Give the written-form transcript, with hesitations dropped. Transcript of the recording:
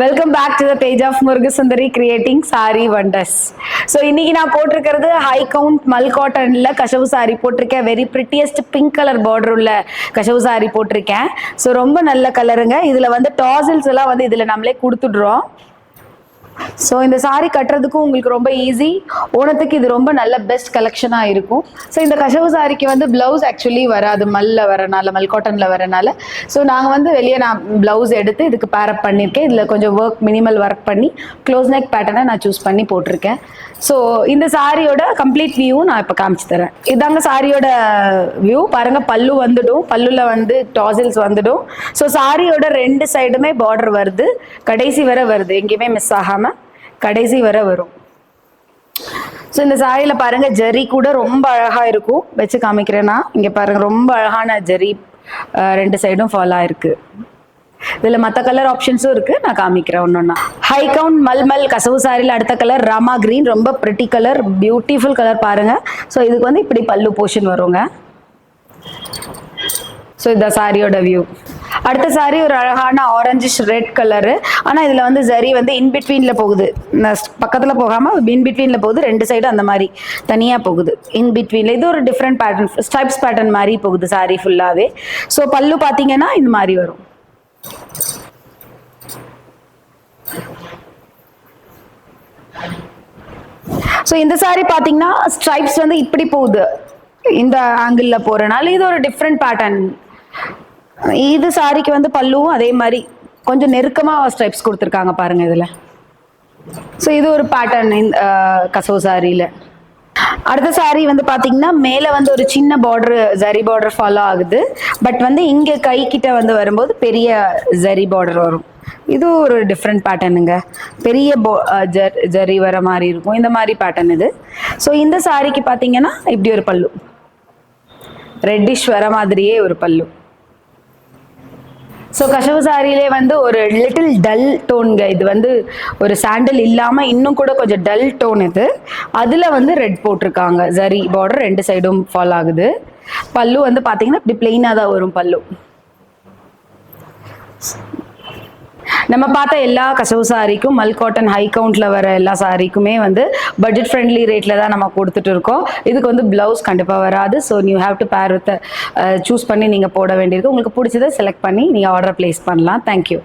Welcome back to the page of Murugasundari creating sari wonders. So இன்னைக்கு நான் போட்டிருக்கிறது ஹை கவுண்ட் மல் காட்டன்ல கசவு சாரி போட்டிருக்கேன். Very prettiest pink colour border உள்ள கசவு சாரி போட்டிருக்கேன். ஸோ ரொம்ப நல்ல கலருங்க. இதில் வந்து டாசில்ஸ் எல்லாம் வந்து இதில் நம்மளே கொடுத்துடுறோம். ஸோ இந்த சாரி கட்டுறதுக்கும் உங்களுக்கு ரொம்ப ஈஸி. ஓணத்துக்கு இது ரொம்ப நல்ல பெஸ்ட் கலெக்ஷனாக இருக்கும். ஸோ இந்த கசவு சாரிக்கு வந்து பிளவுஸ் ஆக்சுவலி வராது, மல்ல வரனால, மல் காட்டனில் வரனால. ஸோ நாங்கள் வந்து வெளியே நான் பிளவுஸ் எடுத்து இதுக்கு பேரப் பண்ணியிருக்கேன். இதில் கொஞ்சம் ஒர்க், மினிமல் ஒர்க் பண்ணி க்ளோஸ் நெக் பேட்டர்னை நான் சூஸ் பண்ணி போட்டிருக்கேன். ஸோ இந்த சாரியோட கம்ப்ளீட் வியூ நான் இப்போ காமிச்சு தரேன். இதாங்க சாரியோட வியூ. பாருங்க, பல்லு வந்துடும், பல்லுல வந்து டாசில்ஸ் வந்துடும். ஸோ சாரியோட ரெண்டு சைடுமே பார்டர் வருது, கடைசி வரை வருது, எங்கேயுமே மிஸ் ஆகாம கடைசி வரை வரும். ஸோ இந்த சாரியில பாருங்க, ஜரி கூட ரொம்ப அழகா இருக்கும். வச்சு காமிக்கிறேன்னா இங்க பாருங்க, ரொம்ப அழகான ஜரி ரெண்டு சைடும் ஃபாலோ ஆயிருக்கு. இதுல மற்ற கலர் ஆப்ஷன்ஸும் இருக்கு, நான் காமிக்கிறேன் ஒன்னொன்னா. ஹை கவுண்ட் மல்மல் கசவு சாரியில் அடுத்த கலர் ராமா கிரீன். ரொம்ப பிரிட்டி கலர், பியூட்டிஃபுல் கலர் பாருங்க. ஸோ இதுக்கு வந்து இப்படி பல்லு போர்ஷன் வருங்க. ஸோ இந்த சாரியோட வியூ. அடுத்த சாரி ஒரு அழகான ஆரஞ்சிஷ் ரெட் கலரு. ஆனால் இதில் வந்து ஜரி வந்து இன்பிட்வீனில் போகுது, பக்கத்தில் போகாமல் இன்பிட்வீனில் போகுது. ரெண்டு சைடு அந்த மாதிரி தனியாக போகுது, இன்பிட்வீனில். இது ஒரு டிஃப்ரெண்ட் பேட்டர்ன், ஸ்ட்ரைப்ஸ் பேட்டர்ன் மாதிரி போகுது சாரி ஃபுல்லாகவே. ஸோ பல்லு பார்த்தீங்கன்னா இந்த மாதிரி வரும். ஸோ இந்த சாரி பார்த்தீங்கன்னா ஸ்ட்ரைப்ஸ் வந்து இப்படி போகுது, இந்த ஆங்கிளில் போகிறனால இது ஒரு டிஃப்ரெண்ட் பேட்டர்ன். இது சாரிக்கு வந்து பல்லுவும் அதே மாதிரி கொஞ்சம் நெருக்கமாக ஸ்ட்ரைப்ஸ் கொடுத்துருக்காங்க பாருங்க இதில். ஸோ இது ஒரு பேட்டர்ன் கசவு சாரியில். அடுத்த சாரி வந்து பார்த்தீங்கன்னா மேலே வந்து ஒரு சின்ன பார்டர், ஜரி பார்டர் ஃபாலோ ஆகுது. பட் வந்து இங்கே கை கிட்ட வந்து வரும்போது பெரிய ஜரி பார்டர் வரும். இது ஒரு டிஃப்ரெண்ட் பேட்டர்னுங்க, பெரிய ஜரி வர மாதிரி இருக்கும். இந்த மாதிரி பேட்டர்ன் இது. ஸோ இந்த சாரிக்கு பார்த்தீங்கன்னா இப்படி ஒரு பல்லு, ரெட்டிஷ் வர மாதிரியே ஒரு பல்லு. ஸோ கசவு சாரியிலே வந்து ஒரு லிட்டில் டல் டோன்ங்க. இது வந்து ஒரு சாண்டல் இல்லாமல் இன்னும் கூட கொஞ்சம் டல் டோன் இது. அதில் வந்து ரெட் போட்டிருக்காங்க, ஜரி பார்டர் ரெண்டு சைடும் ஃபாலோ ஆகுது. பல்லு வந்து பார்த்தீங்கன்னா இப்படி பிளெயினாக தான் வரும் பல்லு. நம்ம பார்த்த எல்லா கசவு சாரிக்கும், மல் காட்டன் ஹை கவுண்ட்ல வர எல்லா சாரிக்குமே வந்து பட்ஜெட் ஃப்ரெண்ட்லி ரேட்ல தான் நம்ம கொடுத்துட்டு இருக்கோம். இதுக்கு வந்து பிளவுஸ் கண்டிப்பாக வராது. So you have to bear with choose பண்ணி நீங்கள் போட வேண்டியிருக்கு. உங்களுக்கு பிடிச்சதை செலக்ட் பண்ணி நீங்கள் ஆர்டர் பிளேஸ் பண்ணலாம். தேங்க்யூ.